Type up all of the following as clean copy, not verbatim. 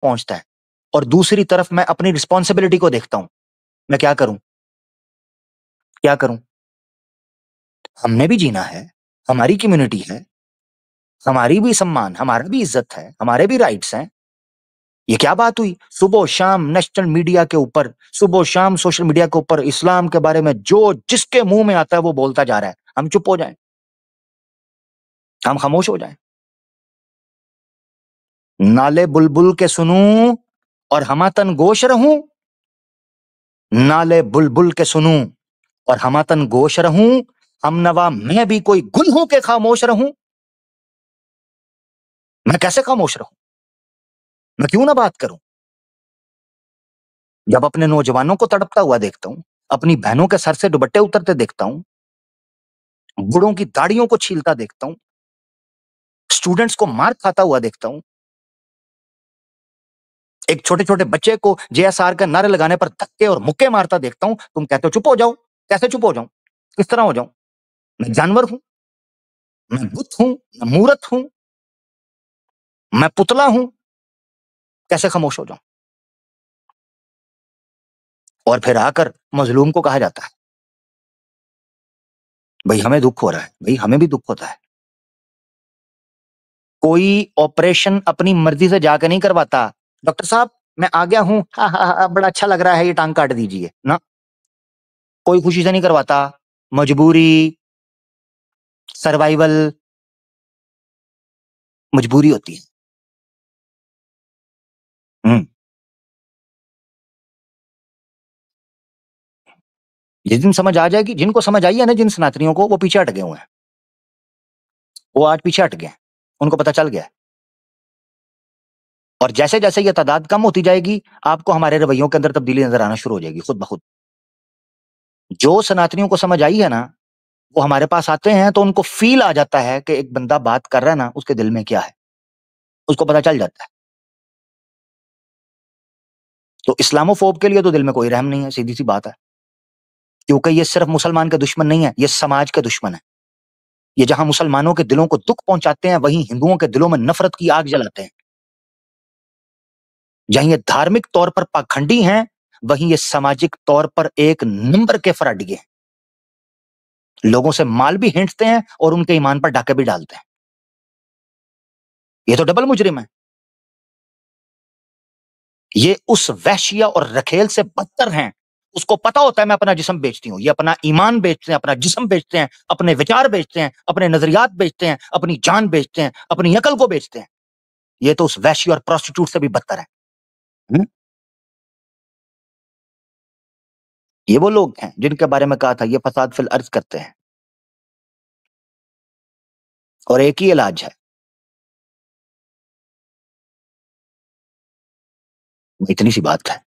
पहुंचता है और दूसरी तरफ मैं अपनी रिस्पॉन्सिबिलिटी को देखता हूं, मैं क्या करूं? क्या करूं? हमने भी जीना है, हमारी कम्युनिटी है, हमारी भी सम्मान, हमारा भी इज्जत है, हमारे भी राइट्स हैं। ये क्या बात हुई? सुबह शाम नेशनल मीडिया के ऊपर, सुबह शाम सोशल मीडिया के ऊपर इस्लाम के बारे में जो जिसके मुंह में आता है वो बोलता जा रहा है, हम चुप हो जाएं? हम खामोश हो जाएं? नाले बुलबुल के सुनूं और हमातन गोश रहूं? नाले बुलबुल के सुनूं और हमातन गोश रहूं? हमनवा मैं भी कोई गुल हूं के खामोश रहूं? मैं कैसे खामोश रहूं? मैं क्यों ना बात करूं? जब अपने नौजवानों को तड़पता हुआ देखता हूं, अपनी बहनों के सर से दुपट्टे उतरते देखता हूं, बूढ़ों की दाढ़ियों को छीलता देखता हूं, स्टूडेंट्स को मार खाता हुआ देखता हूं, एक छोटे छोटे बच्चे को जेएसआर का नारे लगाने पर धक्के और मुक्के मारता देखता हूं, तुम कहते हो चुप हो जाओ। कैसे चुप हो जाऊं? किस तरह हो जाऊं? मैं जानवर हूं? मैं बुत हूं? मैं मूर्त हूं? मैं पुतला हूं? कैसे खामोश हो जाऊं? और फिर आकर मजलूम को कहा जाता है भाई हमें दुख हो रहा है, भाई हमें भी दुख होता है। कोई ऑपरेशन अपनी मर्जी से जाकर नहीं करवाता, डॉक्टर साहब मैं आ गया हूं, हा, हा, हा, बड़ा अच्छा लग रहा है, ये टांग काट दीजिए ना। कोई खुशी से नहीं करवाता, मजबूरी, सर्वाइवल, मजबूरी होती है। हम्म। जिस दिन समझ आ जाएगी, जिनको समझ आई है ना, जिन सनातनियों को, वो पीछे हट गए हुए हैं, वो आज पीछे हट गए, उनको पता चल गया। और जैसे जैसे ये तादाद कम होती जाएगी, आपको हमारे रवैयों के अंदर तब्दीली नजर आना शुरू हो जाएगी खुद ब खुद। जो सनातनियों को समझ आई है ना, वो हमारे पास आते हैं तो उनको फील आ जाता है कि एक बंदा बात कर रहा है ना, उसके दिल में क्या है, उसको पता चल जाता है। तो इस्लामोफोब के लिए तो दिल में कोई रहम नहीं है, सीधी सी बात है। क्योंकि ये सिर्फ मुसलमान के दुश्मन नहीं है, ये समाज के दुश्मन है। ये जहां मुसलमानों के दिलों को दुख पहुंचाते हैं, वहीं हिंदुओं के दिलों में नफरत की आग जलाते हैं। जहां ये धार्मिक तौर पर पाखंडी हैं, वहीं ये सामाजिक तौर पर एक नंबर के फराडिये हैं। लोगों से माल भी हिंटते हैं और उनके ईमान पर डाके भी डालते हैं। ये तो डबल मुजरिम है। ये उस वहशिया और रखेल से बदतर हैं। उसको पता होता है मैं अपना जिस्म बेचती हूं, ये अपना ईमान बेचते हैं, अपना जिस्म बेचते हैं, अपने विचार बेचते हैं, अपने नजरियात बेचते हैं, अपनी जान बेचते हैं, अपनी अकल को बेचते हैं। ये तो उस वैश्य और प्रोस्टिट्यूट से भी बदतर है। हुँ? ये वो लोग हैं जिनके बारे में कहा था ये फसाद फिल अर्ज करते हैं, और एक ही इलाज है, इतनी सी बात है।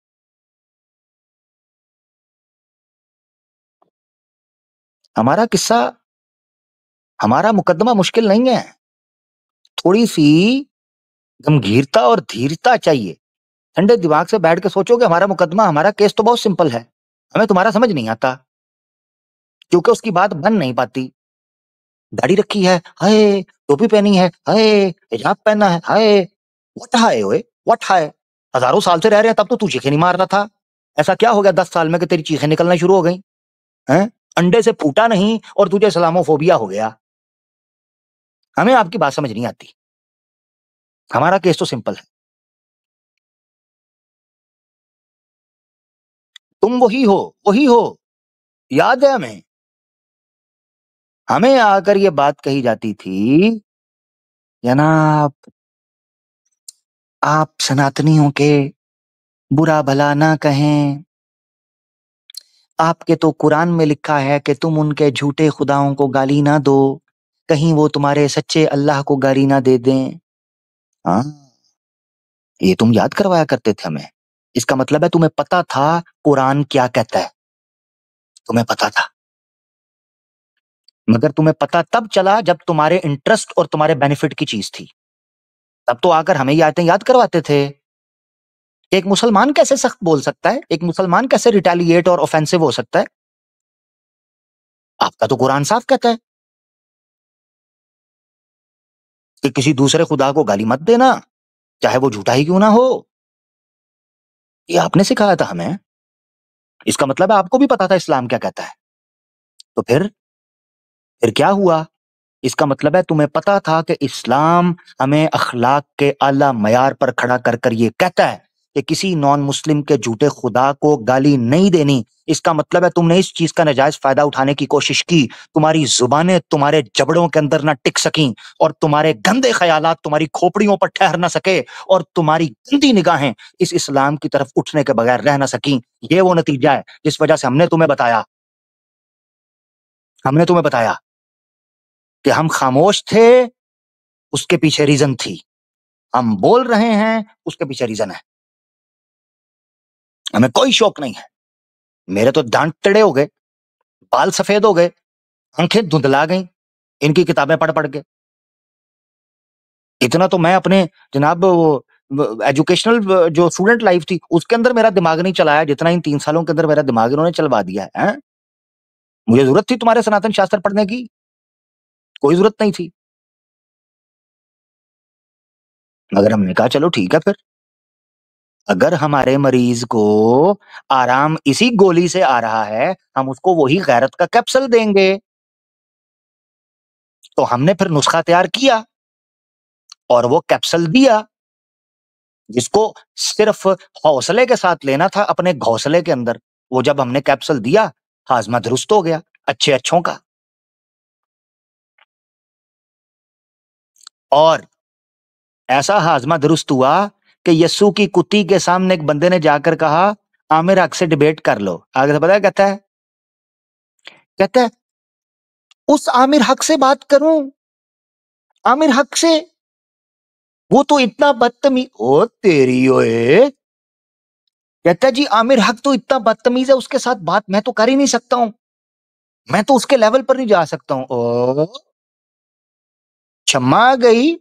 हमारा किस्सा, हमारा मुकदमा मुश्किल नहीं है। थोड़ी सी गंभीरता और धीरता चाहिए। ठंडे दिमाग से बैठ के सोचोगे हमारा मुकदमा, हमारा केस तो बहुत सिंपल है, हमें तुम्हारा समझ नहीं आता, क्योंकि उसकी बात बन नहीं पाती। दाढ़ी रखी है, हाय, टोपी पहनी है, हाय, हिजाब पहना है, हाय, व्हाट हाय ओए, व्हाट हाय। हजारों साल से रह रहे हैं, तब तो तू चीखें नहीं मार रहा था। ऐसा क्या हो गया 10 साल में कि तेरी चीखें निकलना शुरू हो गई हैं? अंडे से फूटा नहीं और तुझे इस्लामोफोबिया हो गया। हमें आपकी बात समझ नहीं आती। हमारा केस तो सिंपल है। तुम वही हो, वही हो, याद है हमें। हमें आकर ये बात कही जाती थी, जनाब आप सनातनियों के बुरा भला ना कहें, आपके तो कुरान में लिखा है कि तुम उनके झूठे खुदाओं को गाली ना दो, कहीं वो तुम्हारे सच्चे अल्लाह को गाली ना दे दें। हाँ, ये तुम याद करवाया करते थे हमें। इसका मतलब है तुम्हें पता था कुरान क्या कहता है, तुम्हें पता था। मगर तुम्हें पता तब चला जब तुम्हारे इंटरेस्ट और तुम्हारे बेनिफिट की चीज थी। तब तो आकर हमें ये आयतें याद करवाते थे। एक मुसलमान कैसे सख्त बोल सकता है, एक मुसलमान कैसे रिटेलिएट और ऑफेंसिव हो सकता है? आपका तो कुरान साफ कहता है कि किसी दूसरे खुदा को गाली मत देना, चाहे वो झूठा ही क्यों ना हो। ये आपने सिखाया था हमें। इसका मतलब है आपको भी पता था इस्लाम क्या कहता है। तो फिर क्या हुआ? इसका मतलब है तुम्हें पता था कि इस्लाम हमें अखलाक के आला मयार पर खड़ा कर कर ये कहता है कि किसी नॉन मुस्लिम के झूठे खुदा को गाली नहीं देनी। इसका मतलब है तुमने इस चीज का नाजायज फायदा उठाने की कोशिश की। तुम्हारी जुबानें तुम्हारे जबड़ों के अंदर ना टिक सकी और तुम्हारे गंदे ख्यालात तुम्हारी खोपड़ियों पर ठहर ना सके और तुम्हारी गंदी निगाहें इस इस्लाम की तरफ उठने के बगैर रह ना सकी। ये वो नतीजा है जिस वजह से हमने तुम्हें बताया कि हम खामोश थे, उसके पीछे रीजन थी। हम बोल रहे हैं, उसके पीछे रीजन है। हमें कोई शौक नहीं है। मेरे तो दांत टेढ़े हो गए, बाल सफेद हो गए, आंखें धुंधला गई इनकी किताबें पढ़ पढ़ के। इतना तो मैं अपने जनाब वो एजुकेशनल जो स्टूडेंट लाइफ थी उसके अंदर मेरा दिमाग नहीं चलाया जितना इन 3 सालों के अंदर मेरा दिमाग इन्होंने चलवा दिया है। मुझे जरूरत थी तुम्हारे सनातन शास्त्र पढ़ने की? कोई जरूरत नहीं थी। मगर हमने कहा चलो ठीक है फिर, अगर हमारे मरीज को आराम इसी गोली से आ रहा है, हम उसको वही गैरत का कैप्सूल देंगे। तो हमने फिर नुस्खा तैयार किया और वो कैप्सूल दिया, जिसको सिर्फ हौसले के साथ लेना था अपने घोंसले के अंदर। वो जब हमने कैप्सूल दिया, हाजमा दुरुस्त हो गया अच्छे अच्छों का। और ऐसा हाजमा दुरुस्त हुआ कि यस्सु की कुत्ती के सामने एक बंदे ने जाकर कहा, आमिर हक से डिबेट कर लो। आगे से पता है कहता है उस आमिर हक से बात करूं? आमिर हक से? वो तो इतना बदतमीज, ओ तेरी ओए। कहता है जी आमिर हक तो इतना बदतमीज है, उसके साथ बात मैं तो कर ही नहीं सकता हूं, मैं तो उसके लेवल पर नहीं जा सकता हूं। ओ क्षमा गई,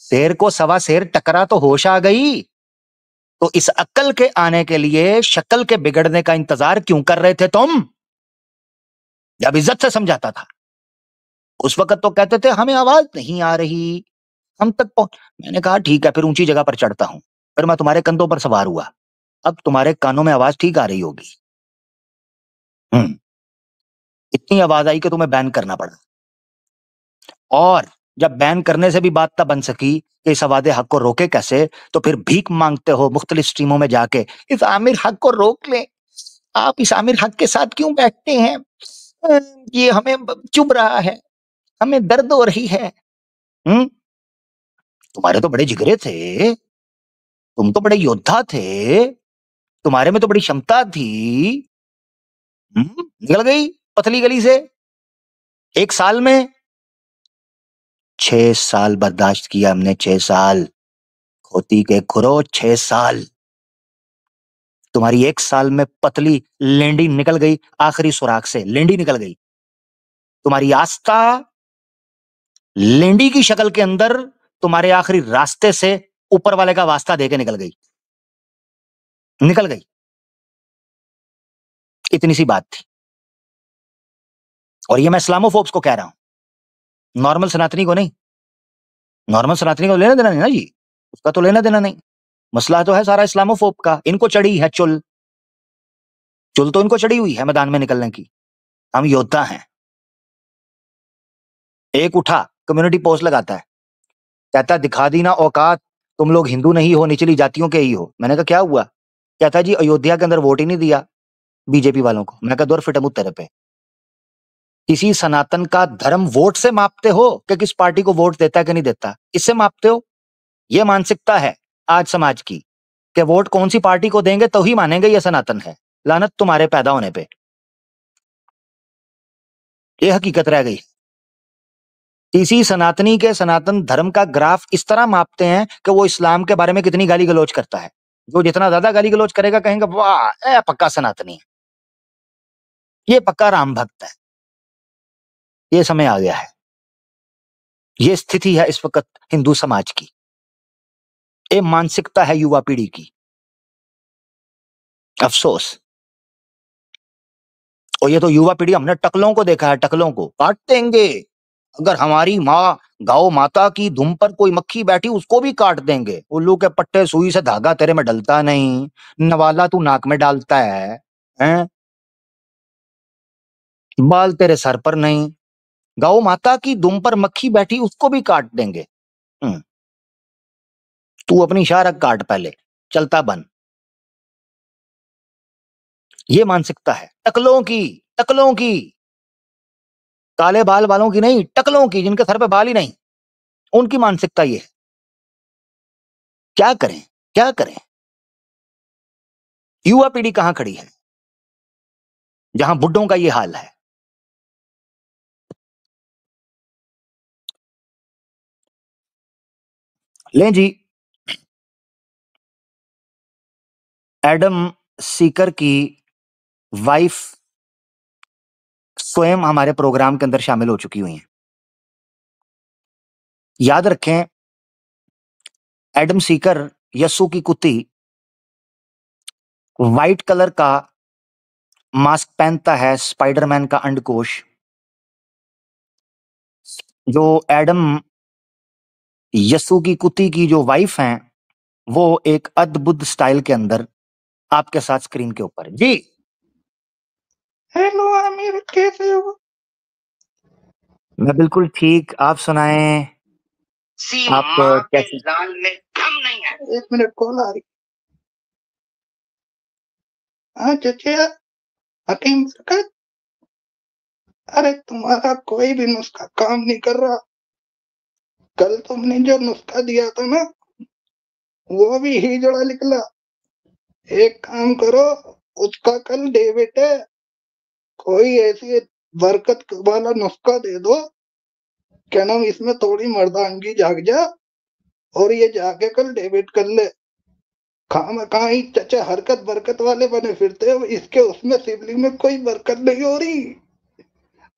शेर को सवा शेर टकरा तो होश आ गई। तो इस अक्ल के आने के लिए शक्ल के बिगड़ने का इंतजार क्यों कर रहे थे तुम? जब इज्जत से समझाता था उस वक्त तो कहते थे हमें आवाज नहीं आ रही, हम तक पहुंच। मैंने कहा ठीक है फिर ऊंची जगह पर चढ़ता हूं। फिर मैं तुम्हारे कंधों पर सवार हुआ। अब तुम्हारे कानों में आवाज ठीक आ रही होगी। हम्म। इतनी आवाज आई कि तुम्हें बैन करना पड़ा। और जब बैन करने से भी बात ना बन सकी कि इस अवादे हक को रोके कैसे, तो फिर भीख मांगते हो मुख्तलिफ स्ट्रीमों में जाके, इस आमिर हक को रोक ले। आप इस आमिर हक के साथ क्यों बैठते हैं? ये हमें चुभ रहा है, हमें दर्द हो रही है। हम्म। तुम्हारे तो बड़े जिगरे थे, तुम तो बड़े योद्धा थे, तुम्हारे में तो बड़ी क्षमता थी। निकल गई पतली गली से 1 साल में। 6 साल बर्दाश्त किया हमने, 6 साल खोती के खुरो, 6 साल। तुम्हारी 1 साल में पतली लेंडी निकल गई, आखिरी सुराख से लेंडी निकल गई। तुम्हारी आस्था लेंडी की शक्ल के अंदर तुम्हारे आखिरी रास्ते से ऊपर वाले का वास्ता देके निकल गई, निकल गई। इतनी सी बात थी। और ये मैं इस्लामोफोब्स को कह रहा हूं, नॉर्मल सनातनी को नहीं। नॉर्मल सनातनी को लेना देना नहीं ना जी, उसका तो लेना देना नहीं। मसला तो है सारा इस्लामोफोब का। इनको चढ़ी है चुल, चुल तो इनको चढ़ी हुई है मैदान में निकलने की। हम योद्धा हैं। एक उठा कम्युनिटी पोस्ट लगाता है, कहता है दिखा दी ना औकात, तुम लोग हिंदू नहीं हो, निचली जातियों के ही हो। मैंने कहा क्या हुआ? कहता है जी अयोध्या के अंदर वोट ही नहीं दिया बीजेपी वालों को। मैं कहा दौर फिटमू तेरे पे। किसी सनातन का धर्म वोट से मापते हो कि किस पार्टी को वोट देता है कि नहीं देता? इससे मापते हो? ये मानसिकता है आज समाज की कि वोट कौन सी पार्टी को देंगे तो ही मानेंगे ये सनातन है। लानत तुम्हारे पैदा होने पे। ये हकीकत रह गई। इसी सनातनी के सनातन धर्म का ग्राफ इस तरह मापते हैं कि वो इस्लाम के बारे में कितनी गाली गलौज करता है। जो जितना ज्यादा गाली गलौज करेगा कहेंगे वाह पक्का सनातनी है, ये पक्का राम भक्त है। ये समय आ गया है, ये स्थिति है इस वक्त हिंदू समाज की। ये मानसिकता है युवा पीढ़ी की। अफसोस। और ये तो युवा पीढ़ी, हमने टकलों को देखा है, टकलों को काट देंगे अगर हमारी माँ गौ माता की धुम पर कोई मक्खी बैठी उसको भी काट देंगे। उल्लू के पट्टे सुई से धागा तेरे में डलता नहीं, नवाला तू नाक में डालता है, हैं? बाल तेरे सर पर नहीं, गौ माता की दुम पर मक्खी बैठी उसको भी काट देंगे। तू अपनी शारक काट पहले, चलता बन। ये मानसिकता है टकलों की, टकलों की, काले बाल वालों की नहीं, टकलों की, जिनके सर पे बाल ही नहीं, उनकी मानसिकता ये है। क्या करें, क्या करें? युवा पीढ़ी कहां खड़ी है जहां बुड्ढों का ये हाल है? लें जी, एडम सीकर की वाइफ स्वयं हमारे प्रोग्राम के अंदर शामिल हो चुकी हुई हैं। याद रखें, एडम सीकर यस्सू की कुत्ती व्हाइट कलर का मास्क पहनता है, स्पाइडरमैन का अंडकोश। जो एडम यस्सू की कुत्ती की जो वाइफ हैं, वो एक अद्भुत स्टाइल के अंदर आपके साथ स्क्रीन के ऊपर जी। हेलो आमिर, कैसे हो? मैं बिल्कुल ठीक, आप सुनाएं। आप कैसे? लाल में कम नहीं है। 1 मिनट, कॉल आ रही। हाँ चचा, हकीम सरकार। अरे तुम्हारा कोई भी नुस्खा काम नहीं कर रहा। कल तुमने जो नुस्खा दिया था ना, वो भी हिजड़ा निकला। एक काम करो, उसका कल डेबिट है। कोई ऐसी बरकत वाला नुस्खा दे दो, क्या नाम, इसमें थोड़ी मर्दानगी जाग जा और ये जाके कल डेबिट कर ले। खामखा ही चचा हरकत बरकत वाले बने फिरते हो। इसके उसमें शिवलिंग में कोई बरकत नहीं हो रही।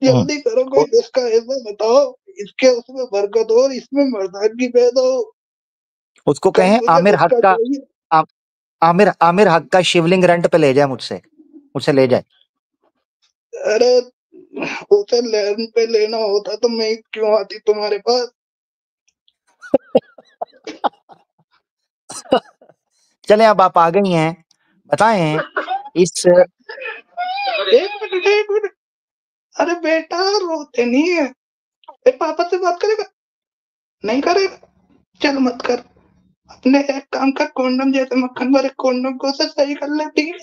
जल्दी करो, कोई नुस्खा ऐसा बताओ इसके उसमें बरकत हो और इसमें मर्दानगी पैदा हो। उसको कल कहें मुझे आमिर हक नुस्खा का, चाहिए। आमिर हक का शिवलिंग रेंट पे ले जाए, मुझसे मुझसे ले जाए। अरे उसे लैंड पे लेना होता तो मैं क्यों आती तुम्हारे पास? चलें, अब आप आ गई हैं, बताएं इस एक मिनट। अरे बेटा, रोते नहीं है। पापा से बात करेगा? नहीं करेगा, चल मत कर। अपने एक काम कर, कॉन्डम जैसे मक्खन भरे कॉन्डम को से सही कर ले, ठीक है?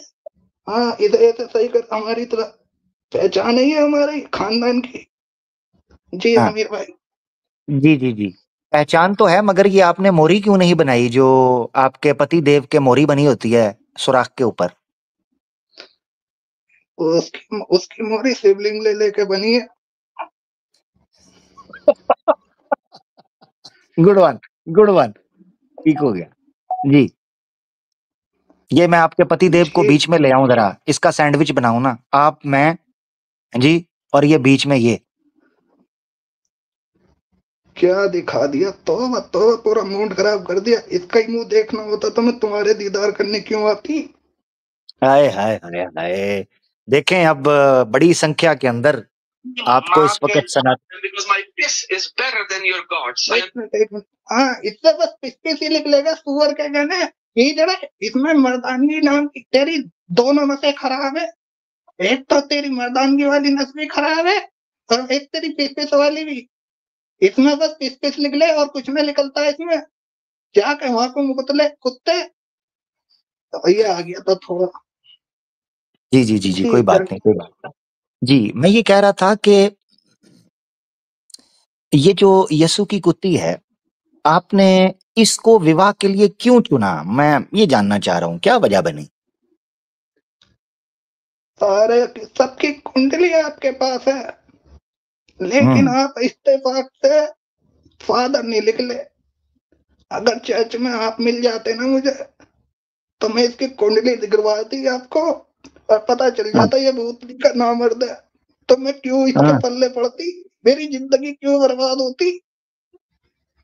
हाँ, इधर ऐसे सही कर। हमारी तरह पहचान है ये हमारे खानदान की। जी हाँ, आमिर भाई। जी जी जी, पहचान तो है, मगर ये आपने मोरी क्यों नहीं बनाई जो आपके पति देव के मोरी बनी होती है सुराख के ऊपर? उसकी मोरी शिवलिंग ले लेके बनी है। गुड वन, गुड वन, ठीक हो गया जी। ये मैं आपके पति देव को जी, बीच में ले आऊं, जरा इसका सैंडविच बनाऊं ना, आप, मैं जी, और ये बीच में ये। क्या दिखा दिया, तो पूरा मूड खराब कर दिया। इसका ही मुंह देखना होता तो मैं तुम्हारे दीदार करने क्यों आती? हाय हाय हाय हाय, देखें अब बड़ी संख्या के अंदर आपको इस वक्त सना एक मिनट। हाँ, इससे बस पिस्पी सी लिख लेगा सुअर के गने। ये जरा, इसमें मर्दानगी नाम की तेरी दोनों नसें खराब है। एक तो तेरी मर्दानगी वाली नस भी खराब है और एक तेरी पिस्पिस वाली भी। इसमें बस पिस्पिस लिख ले और कुछ नहीं निकलता है इसमें। जाके वहां को मुकतले कुत्ते। तो ये आ गया तो थोड़ा। जी जी जी जी, जी कोई बात नहीं, कोई बात नहीं जी। मैं ये कह रहा था कि ये जो यस्सु की कुत्ती है, आपने इसको विवाह के लिए क्यों चुना? मैं ये जानना चाह रहा हूँ, क्या वजह बनी? अरे सबकी कुंडली आपके पास है, लेकिन हम्म। आप इत्तेफाक से फादर नहीं निकले। अगर चर्च में आप मिल जाते ना मुझे, तो मैं इसकी कुंडली दिखवाती आपको और पता चल हाँ, जाता ये भूतनी का नामर्द है। तो मैं क्यों इसके हाँ, पल्ले पड़ती, मेरी जिंदगी क्यों बर्बाद होती?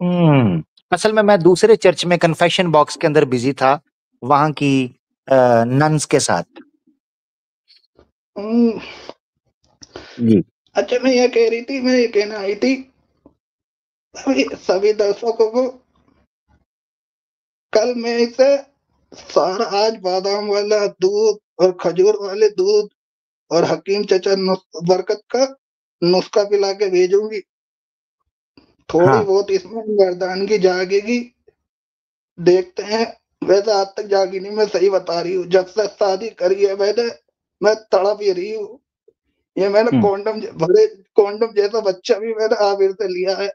हम्म। असल में मैं दूसरे चर्च में कन्फेशन बॉक्स के अंदर बिजी था, वहां की नन्स के साथ। हम्म, जी। अच्छा, मैं ये कह रही थी, मैं ये कहना आई थी, सभी दर्शकों को कल मैं इसे सारा आज बादाम वाला दूध और खजूर वाले दूध और हकीम चचा बरकत का नुस्खा पिला के भेजूंगी। थोड़ी हाँ। बहुत इसमें मर्दानगी जागेगी, देखते हैं। वैसे आज तक जागी नहीं, मैं सही बता रही हूँ। जब से शादी करी है मैंने, मैं तड़प ही रही हूँ। ये मैंने हम्म। कॉन्डम जैसा बच्चा भी मैंने आमिर से लिया है,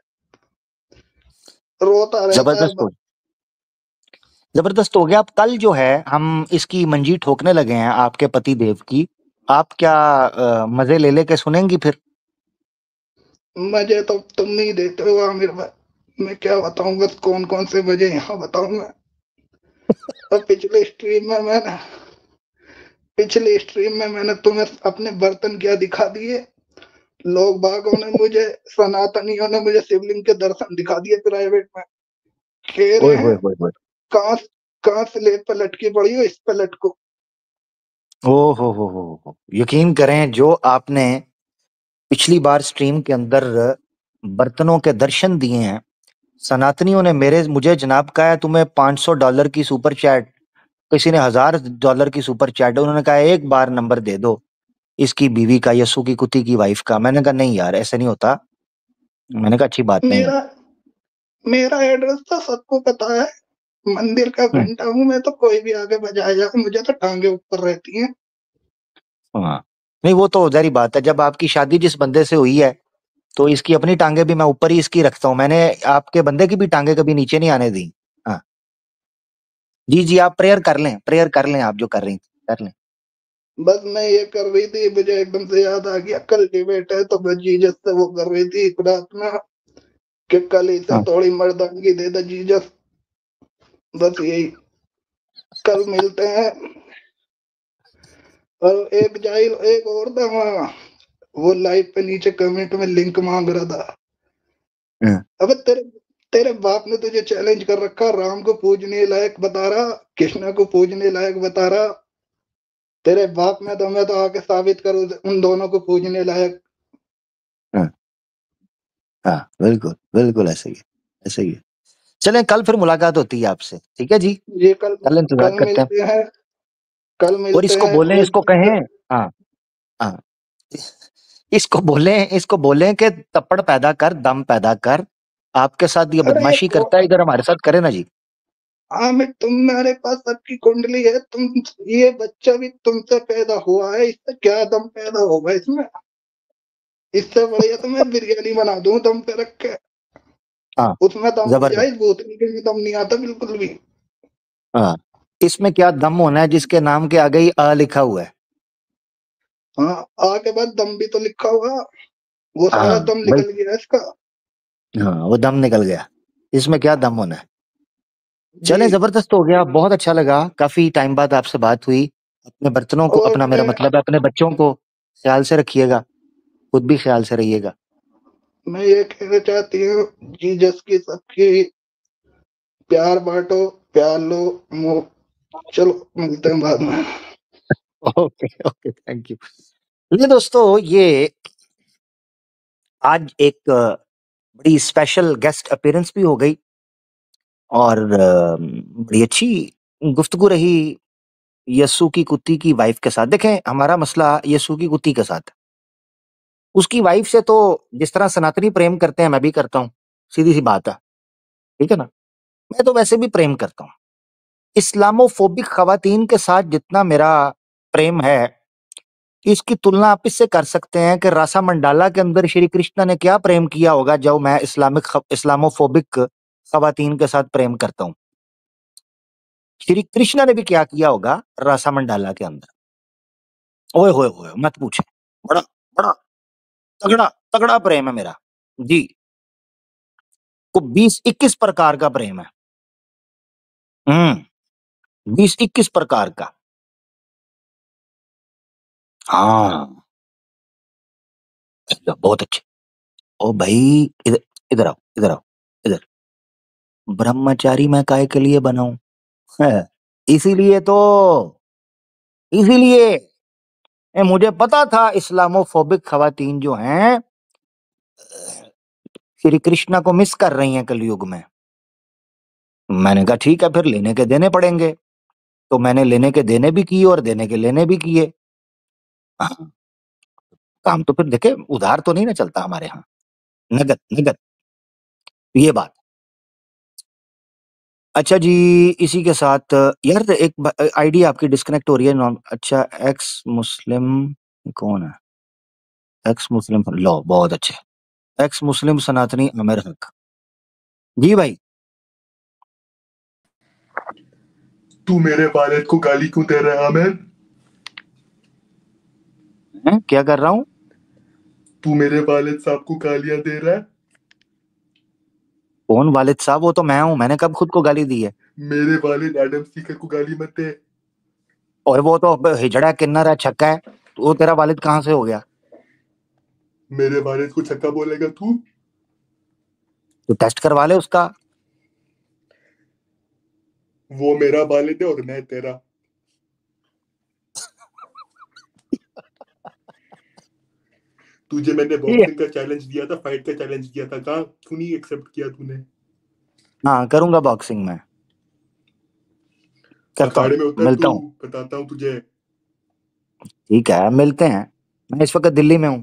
रोता रहता है जबरदस्त हो जबरदस्त हो गया। अब कल जो है हम इसकी मंजी ठोकने लगे हैं आपके पति देव की। आप क्या मजे ले लेके सुनेंगी फिर? मजे तो तुम नहीं देते हो आमिर भाई, मैं क्या बताऊं, बस कौन कौन से मजे यहाँ बताऊंगा। और पिछले स्ट्रीम में मैंने तुम्हें अपने बर्तन क्या दिखा दिए। लोग बागों ने मुझे, सनातनियों ने मुझे शिवलिंग के दर्शन दिखा दिए प्राइवेट में। कह ओए रहे होए हैं होए होए। कहाँ कहाँ से लेप पे लटकी पड़ी हो, इस पे लटको। ओ हो। यकीन करें, जो आपने पिछली बार स्ट्रीम के अंदर बर्तनों के दर्शन दिए हैं, सनातनियों ने मेरे मुझे जनाब कहा है तुम्हें $500 की सुपर चैट, किसी ने $1000 की सुपर चैट, उन्होंने कहा एक बार नंबर दे दो इसकी बीवी का, यस्सु की कुत्ती की वाइफ का। मैंने कहा नहीं यार, ऐसे नहीं होता। मैंने कहा अच्छी बात नहीं है। मेरा मेरा एड्रेस तो सबको पता है। मंदिर का हम्म। घंटा हूँ मैं, तो कोई भी आगे बजाया जाए मुझे तो टांगे ऊपर रहती हैं। हाँ। नहीं, वो तो जारी बात है, जब आपकी शादी जिस बंदे से हुई है तो इसकी अपनी टांगे भी मैं ऊपर ही इसकी रखता हूँ। मैंने आपके बंदे की भी टांगे कभी नीचे नहीं आने दी। हाँ। जी जी, आप प्रेयर कर लें, आप जो कर रही थी कर लें। बस मैं ये कर रही थी, मुझे एकदम से याद आ गया कल डिबेट है, तो मैं जीजस से वो कर रही थी प्रार्थना कि कल इसे हाँ। थोड़ी मर्दानगी दे दे जीजस। बस यही। कल मिलते हैं। और एक जाहिल एक और था वहाँ, वो लाइव पे नीचे कमेंट में लिंक मांग रहा था। हाँ। अबे तेरे तेरे बाप ने तुझे चैलेंज कर रखा, राम को पूजने लायक बता रहा, कृष्णा को पूजने लायक बता रहा। तेरे बाप में तो, मैं तो आके साबित करूँ उन दोनों को पूजने लायक। हाँ। हाँ, बिल्कुल बिल्कुल ऐसे ही है, ऐसे ही है। चलें, कल फिर मुलाकात होती है आपसे, ठीक है जी। ये कल कल इंतजार कल करते हैं। मिलते हैं। कल और मिलते इसको हैं बोलें, वो इसको कहें। हाँ। हाँ। इसको बोलें कि तप्पड़ पैदा कर, दम पैदा कर। आपके साथ ये अरे बदमाशी करता है, इधर हमारे साथ करे ना जी। आमिर, तुम्हारे पास सबकी कुंडली है, तुम, ये बच्चा भी तुमसे पैदा हुआ है, इससे क्या दम पैदा होगा इसमें। इससे बढ़िया तो मैं बिरयानी बना दूं दम पे रख के। हाँ। उसमें दम आ जबरदस्त। जाए, बोतल के में दम नहीं आता बिल्कुल भी। हाँ। इसमें क्या दम होना है जिसके नाम के आगे ही अ लिखा हुआ है। हाँ, आगे बाद दम भी तो लिखा होगा, वो सारा हाँ दम भाई। निकल गया इसका। हाँ, वो दम निकल गया। इसमें क्या दम होना है। जी। चलें, जबरदस्त हो गया, बहुत अच्छा लगा, काफी टाइम बाद आपसे बात हुई। अपने बर्तनों को, और अपना मेरा मतलब है अपने बच्चों को ख्याल से रखिएगा, खुद भी ख्याल से रहिएगा। मैं ये कहना चाहती हूँ, जीसस की सबकी प्यार बांटो, प्यार लो। चलो मिलते हैं बाद में। Okay okay, thank you. ये दोस्तों, ये आज एक बड़ी स्पेशल गेस्ट अपीयरेंस भी हो गई, और बड़ी अच्छी गुफ्तगू रही यस्सु की कुत्ती की वाइफ के साथ। देखें, हमारा मसला यस्सु की कुत्ती के साथ है। उसकी वाइफ से तो जिस तरह सनातनी प्रेम करते हैं मैं भी करता हूँ, सीधी सी बात है, ठीक है ना। मैं तो वैसे भी प्रेम करता हूँ। इस्लामोफोबिक खवातीन के साथ जितना मेरा प्रेम है, इसकी तुलना आप इससे कर सकते हैं कि रासा मंडाला के अंदर श्री कृष्ण ने क्या प्रेम किया होगा, जो मैं इस्लामोफोबिक खवातीन के साथ प्रेम करता हूँ। श्री कृष्ण ने भी क्या किया होगा रासा मंडाला के अंदर। ओए होए होए, मत पूछे। बड़ा बड़ा तगड़ा तगड़ा प्रेम है मेरा जी। को 20-21 प्रकार का प्रेम है। 20-21 प्रकार का। हाँ। बहुत अच्छे। ओ भाई, इधर इधर आओ, इधर आओ, इधर। ब्रह्मचारी मैं काहे के लिए बनाऊं? इसीलिए तो, इसीलिए मुझे पता था इस्लामोफोबिक खवातीन जो हैं, श्री कृष्णा को मिस कर रही हैं कलयुग में। मैंने कहा ठीक है, फिर लेने के देने पड़ेंगे। तो मैंने लेने के देने भी किए और देने के लेने भी किए। हाँ, काम तो फिर देखे, उधार तो नहीं ना चलता हमारे यहाँ, नगद नगद, ये बात। अच्छा जी, इसी के साथ यार एक आईडी आपकी डिस्कनेक्ट हो रही है। अच्छा, एक्स मुस्लिम कौन है? एक्स मुस्लिम लो, बहुत अच्छे। एक्स मुस्लिम सनातनी आमिर हक जी भाई। तू मेरे वालिद को गाली क्यों दे रहा है आमिर? क्या कर रहा हूँ? तू मेरे वालिद साहब को गालियां दे रहा है? कौन वालिद साहब? वो तो मैं हूँ, मैंने कब खुद को गाली दी है? मेरे वालिद एडम सीकर को गाली मत दे। और वो तो हिजड़ा किन्नर है, छक्का है, तो वो तेरा वालिद कहाँ से हो गया? मेरे वालिद को छक्का बोलेगा तू? तो टेस्ट करवा ले उसका। वो मेरा वालिद है और मैं तेरा। तुझे मैंने बॉक्सिंग का चैलेंज दिया था, फाइट का चैलेंज दिया था, कहा क्यों नहीं एक्सेप्ट किया तूने? हाँ, करूंगा बॉक्सिंग में, करता अखाड़े में हूँ, उतर मिलता तू, हूँ। बताता हूँ तुझे। ठीक है, मिलते हैं। मैं इस वक्त दिल्ली में हूँ,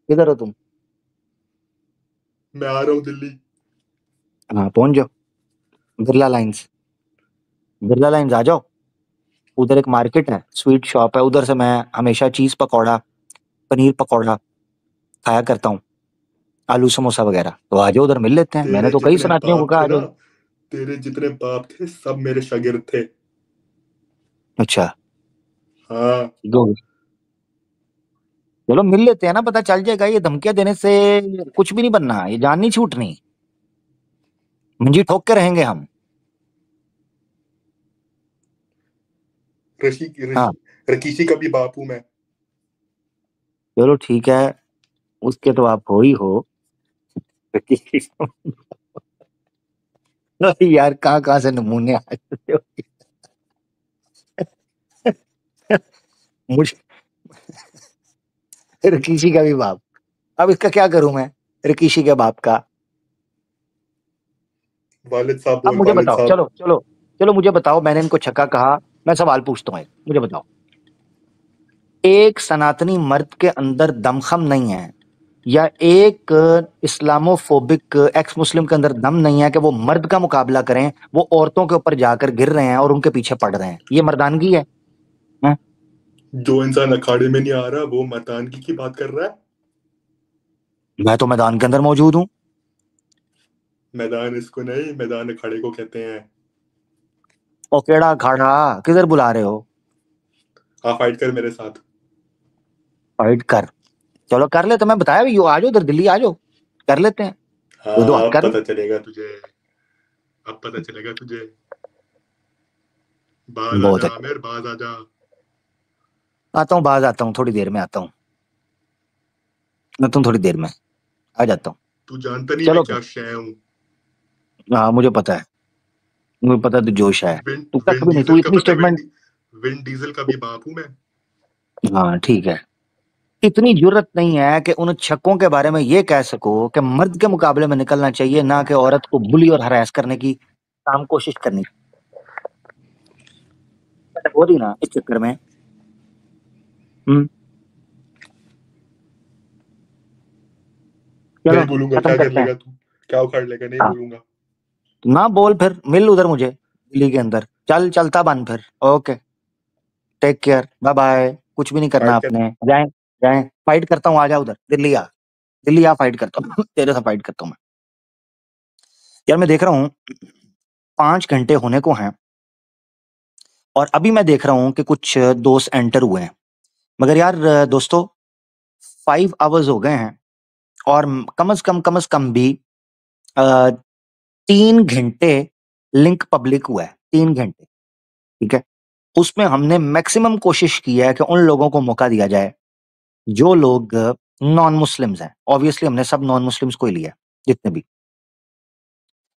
किधर हो तुम? मैं आ रहा हूँ दिल्ली। हाँ, पहुंच जाओ बिरला लाइंस, बिरला लाइंस आ जाओ। उधर एक मार्केट है, स्वीट शॉप है, उधर से मैं हमेशा चीज पकौड़ा, पनीर पकौड़ा खाया करता हूँ, आलू समोसा वगैरह। तो आ जाओ, उधर मिल लेते हैं। मैंने तेरे तो कई जितने सनातनियों को बाप कहा थे आ ना, जाओ। तेरे जितने बाप थे सब मेरे शागिर्द थे। अच्छा, हाँ, ठीक हो गया। चलो मिल लेते हैं ना, पता चल जाएगा। ये धमकियां देने से कुछ भी नहीं बनना, ये जान नहीं छूटनी, मंजी ठोक के रहेंगे हम। हाँ, रकीशी का भी बाप हूं मैं। चलो ठीक है, उसके तो आप हो ही हो। यार कहाँ कहाँ से नमूने आ जाते हो। मुझे रकीशी का भी बाप, अब इसका क्या करूं मैं, रकीशी के बाप का? वालिद साहब अब बोल, मुझे वालिद बताओ, साहब। चलो चलो चलो, मुझे बताओ, मैंने इनको छक्का कहा। मैं सवाल पूछता हूँ, मुझे बताओ, एक सनातनी मर्द के अंदर दमखम नहीं है, या एक इस्लामोफोबिक एक्स मुस्लिम के अंदर दम नहीं है कि वो मर्द का मुकाबला करें, वो औरतों के ऊपर जाकर गिर रहे हैं और उनके पीछे पड़ रहे हैं? ये मर्दानगी है? हैं? जो इंसान अखाड़े में नहीं आ रहा वो मर्दानगी की बात कर रहा है। मैं तो मैदान के अंदर मौजूद हूँ। मैदान इसको नहीं, मैदान अखाड़े को कहते हैं। और केड़ा अखाड़ा, किधर बुला रहे हो? हाँ, फाइट कर मेरे साथ। फाइट कर, चलो कर ले, तो मैं बताया भी, आ जाओ उधर दिल्ली, आ जाओ, कर लेते हैं। दो दो हाँ, हाथ अब कर ले। पता चलेगा तुझे, अब पता चलेगा तुझे। बाज बहुत आजा अच्छा, आमिर, बाज आजा। आता हूँ, बाज आता हूँ, थोड़ी देर में आता हूँ। मैं तुम थोड़ी देर में आ जाता हूँ। तू जानता नहीं मैं चलो क्या फिर, शय हूँ। हाँ मुझे पता है, मुझे पता है तू जोश है। विन तू कख विन भी नहीं, तू डीजल का इतनी पता है, स्टेटमेंट। विन डीजल का भी बाप हूँ मैं। हाँ ठीक है, इतनी जरूरत नहीं है कि उन छक्कों के बारे में ये कह सको कि मर्द के मुकाबले में निकलना चाहिए, ना कि औरत को बुली और हरास करने की काम कोशिश करनी। हो रही ना इस चक्कर में। चलो नहीं बोलूंगा, खत्म क्या कर करते हैं। लेगा तू? क्या उखाड़ लेगा? नहीं हाँ, बोलूंगा। ना बोल, फिर मिल उधर मुझे दिल्ली के अंदर, चल चलता बन फिर। Okay, take care, bye bye. कुछ भी नहीं करना फाइट कर। आपने, जाए जाए, फाइट करता हूँ, आ जा उधर दिल्ली आ, दिल्ली आ, फाइट करता हूँ। तेरे से फाइट करता हूँ मैं। यार मैं देख रहा हूँ 5 घंटे होने को हैं, और अभी मैं देख रहा हूँ कि कुछ दोस्त एंटर हुए हैं, मगर यार दोस्तों 5 आवर्स हो गए हैं, और कम से कम भी 3 घंटे लिंक पब्लिक हुआ है, 3 घंटे। ठीक है, उसमें हमने मैक्सिमम कोशिश की है कि उन लोगों को मौका दिया जाए जो लोग नॉन मुस्लिम्स हैं। ऑब्वियसली हमने सब नॉन मुस्लिम्स को ही लिया, जितने भी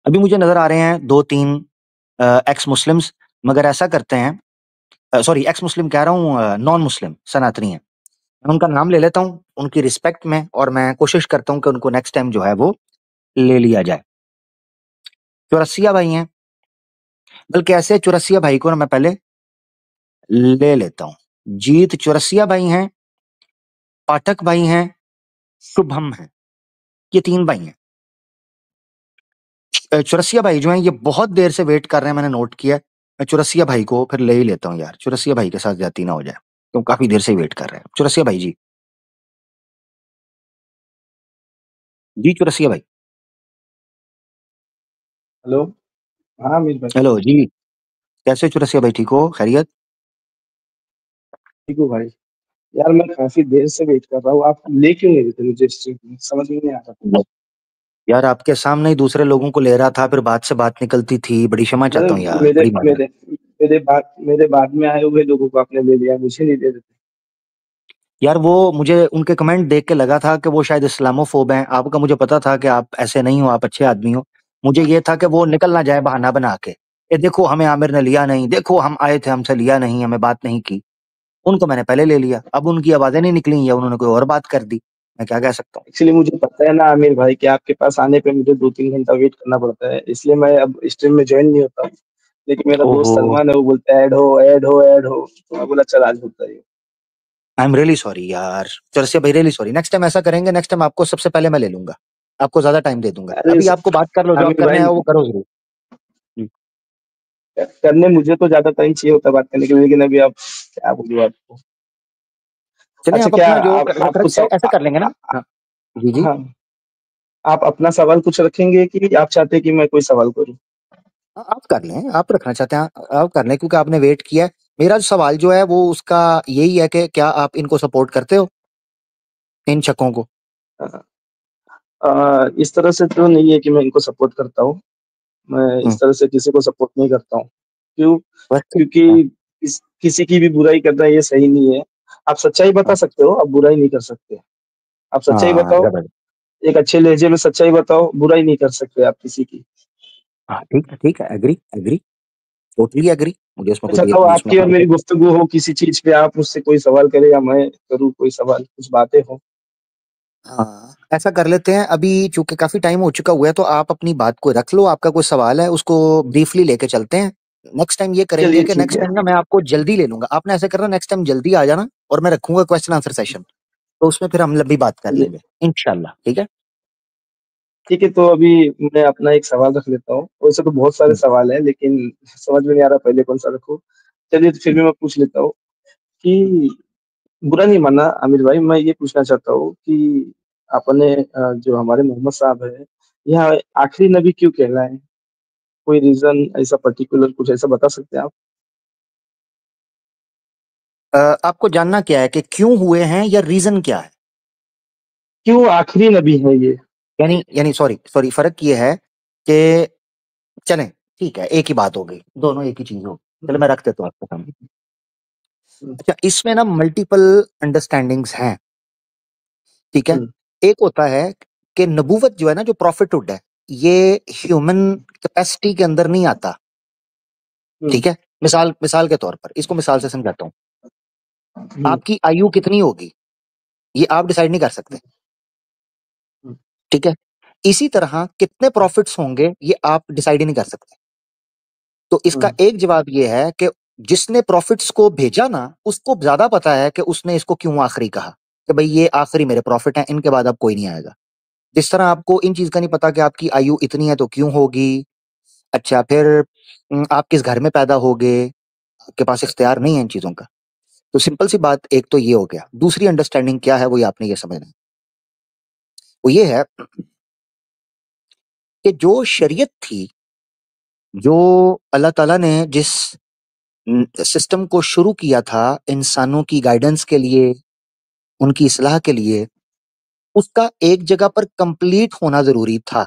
अभी मुझे नजर आ रहे हैं, 2-3 एक्स मुस्लिम्स। मगर ऐसा करते हैं, सॉरी एक्स मुस्लिम कह रहा हूँ, नॉन मुस्लिम सनातनी है। मैं उनका नाम ले लेता हूँ उनकी रिस्पेक्ट में, और मैं कोशिश करता हूँ कि उनको नेक्स्ट टाइम जो है वो ले लिया जाए। चौरसिया भाई हैं, बल्कि ऐसे चौरसिया भाई को ना मैं पहले ले लेता हूँ। जीत चौरसिया भाई हैं, पाठक भाई हैं, शुभम हैं, ये 3 भाई हैं। चौरसिया भाई जो हैं ये बहुत देर से वेट कर रहे हैं, मैंने नोट किया है। मैं चौरसिया भाई को फिर ले ही लेता हूँ यार, चौरसिया भाई के साथ जाती ना हो जाए, तो काफी देर से वेट कर रहे हैं। चौरसिया भाई जी, जी चौरसिया भाई। हेलो। हाँ अमीर भाई। हेलो जी, कैसे हो चौरसिया भाई, ठीक हो, खैरियत? ठीक हूँ भाई। यार मैं काफी देर से वेट कर रहा हूँ, आप ले क्यों नहीं देते मुझे स्ट्रीट में, समझ में नहीं आ रहा। यार आपके सामने ही दूसरे लोगों को ले रहा था, फिर बात से बात निकलती थी, बड़ी क्षमा चाहता हूँ यार, मेरे बड़ी माजरत। मेरे मेरे बाद में आए हुए लोगों को आपने ले लिया, मुझे नहीं दे देते। यार वो मुझे उनके कमेंट देख के लगा था कि वो शायद इस्लामोफोब हैं, आपका मुझे पता था कि आप ऐसे नहीं हो, आप अच्छे आदमी हो। मुझे ये था कि वो निकल ना जाए बहाना बना के, ये देखो हमें आमिर ने लिया नहीं, देखो हम आए थे हमसे लिया नहीं, हमें बात नहीं की। उनको मैंने पहले ले लिया, अब उनकी आवाजें नहीं निकली या उन्होंने कोई और बात कर दी, मैं क्या कह सकता हूँ। एक्चुअली मुझे पता है ना आमिर भाई कि आपके पास आने पे मुझे 2-3 घंटा वेट करना पड़ता है, इसलिए मैं अब स्ट्रीम में ज्वाइन नहीं होता हूँ। लेकिन मेरा दोस्त ओहो, सलमान है, वो बोलता है ऐड हो ऐड हो ऐड हो, तो मैं बोला चल आज होता है। आई एम रियली सॉरी यार, चरसे भाई रियली सॉरी। नेक्स्ट टाइम ऐसा करेंगे, नेक्स्ट टाइम आपको सबसे पहले मैं ले लूंगा, आपको ज्यादा टाइम दे दूंगा। अरे अभी आपको बात कर लो, जो आप आमिर करने भाई, आए हो वो करो जरूर। जी। करने मुझे तो ज्यादा टाइम चाहिए होता है बात करने के लिए, लेकिन अभी आप क्या बोलूं आपको। चलिए अच्छा आप क्या अपना जो आप कुछ ऐसे कर लेंगे ना। हाँ जी जी। हाँ, आप अपना सवाल कुछ रखेंगे कि आप चाहते हैं कि मैं कोई सवाल करूं। हाँ, आप कर लें, आप रखना चाहते हैं आप कर लें, क्योंकि आपने वेट किया है। मेरा जो सवाल जो है वो उसका यही है कि क्या आप इनको सपोर्ट करते हो, इन शकों को? इस तरह से तो नहीं है कि मैं इनको सपोर्ट करता हूँ। मैं इस हम्म, तरह से किसी को सपोर्ट नहीं करता हूँ। क्यों? बस ठीक क्योंकि है। किसी की भी बुराई करना ये सही नहीं है। आप सच्चाई बता हाँ सकते हो, आप बुराई नहीं कर सकते। आप सच्चाई हाँ, बताओ, जबरदस्त। एक अच्छे लहजे में सच्चाई बताओ, बुराई नहीं कर सकते आप किसी की। हाँ ठीक है, एग्री एग्री, टोटली एग्री, मुझे उसमें अच्छा, कोई तो उसमें आपकी और कोई मेरी दिक्कत गुफ्तगू हो किसी चीज पे, आप मुझसे कोई सवाल करें या मैं करूँ कोई सवाल, कुछ बातें हो। नहीं। हाँ ऐसा कर लेते हैं, अभी चूंकि काफी टाइम हो चुका हुआ है, तो आप अपनी बात को रख लो, आपका कोई सवाल है उसको ब्रीफली लेके चलते हैं। नेक्स्ट टाइम ये करेंगे चलिए कि ठीक नेक्स्ट है। टाइम ना मैं आपको जल्दी ले लूंगा, आपने ऐसे करना, नेक्स्ट टाइम जल्दी आ जाना और मैं रखूंगा क्वेश्चन आंसर सेशन, तो उसमें फिर हम लंबी बात कर चलिए लेंगे इंशाल्लाह, ठीक है? ठीक है, तो अभी मैं अपना एक सवाल रख लेता हूँ। वैसे तो बहुत सारे हम्म, सवाल हैं, लेकिन समझ में नहीं आ रहा पहले कौन सा रखूँ। चलिए तो फिर भी मैं पूछ लेता हूँ कि बुरा नहीं मानना आमिर भाई, मैं ये पूछना चाहता हूँ कि आपने जो हमारे मोहम्मद साहब है, यह आखिरी नबी क्यों कहलाए? कोई रीजन ऐसा पर्टिकुलर कुछ ऐसा बता सकते हैं आप? आपको जानना क्या है कि क्यों हुए हैं या रीजन क्या है? क्यों आखिरी नबी है ये? यानी यानी सॉरी सॉरी, फर्क ये है कि चलें, ठीक है, एक ही बात हो गई, दोनों एक ही चीज हो गई। चलो हम्म, मैं रख देता हूँ आपके सामने। हम्म, अच्छा, इसमें ना मल्टीपल अंडरस्टैंडिंग्स हैं, ठीक है? हम्म, एक होता है कि नबूवत जो है ना, जो प्रॉफिटहुड है, ये ह्यूमन कैपेसिटी के अंदर नहीं आता, हम्म, ठीक है? मिसाल मिसाल के तौर पर इसको मिसाल से समझाता हूँ। हम्म, आपकी आयु कितनी होगी ये आप डिसाइड नहीं कर सकते, हम्म, ठीक है? इसी तरह कितने प्रॉफिट्स होंगे ये आप डिसाइड ही नहीं कर सकते। तो इसका हम्म, एक जवाब ये है कि जिसने प्रॉफिट्स को भेजा ना, उसको ज्यादा पता है कि उसने इसको क्यों आखिरी कहा, कि भाई ये आखिरी मेरे प्रॉफिट हैं, इनके बाद अब कोई नहीं आएगा। जिस तरह आपको इन चीज का नहीं पता कि आपकी आयु इतनी है तो क्यों होगी। अच्छा फिर आप किस घर में पैदा होगे, आपके पास इख्तियार नहीं है इन चीजों का। तो सिंपल सी बात, एक तो ये हो गया। दूसरी अंडरस्टैंडिंग क्या है, वो ये आपने ये समझना है, वो ये है कि जो शरीयत थी, जो अल्लाह ताला ने जिस सिस्टम को शुरू किया था इंसानों की गाइडेंस के लिए, उनकी इस्लाह के लिए, उसका एक जगह पर कंप्लीट होना जरूरी था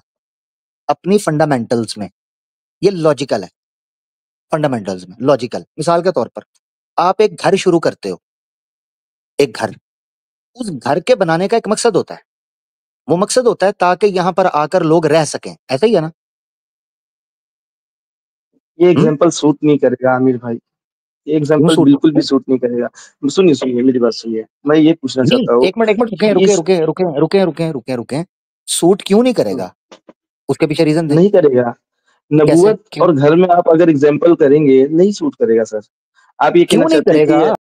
अपनी फंडामेंटल्स में। ये लॉजिकल है, फंडामेंटल्स में लॉजिकल। मिसाल के तौर पर आप एक घर शुरू करते हो, एक घर, उस घर के बनाने का एक मकसद होता है, वो मकसद होता है ताकि यहाँ पर आकर लोग रह सकें, ऐसा ही है ना? ये हम्म, एग्जाम्पल सूट नहीं करेगा आमिर भाई, ये क्यों एग्जाम्पल सूट बिल्कुल भी नहीं? सूट नहीं करेगा। सुनिए सुनिए मेरी बात सुनिए, मैं ये पूछना नहीं, चाहता हूँ एक मिनट कि रुके रुके इस रुके रुके रुके रुके रुके रुके। सूट क्यों नहीं करेगा? उसके पीछे रीजन दे। नहीं करेगा। कैसे? नबूवत क्यों? और घर में आप अगर एग्जाम्पल करेंगे नहीं सूट करेगा सर। आप ये क्यों कहना नहीं चाहते हैं कि करेगा?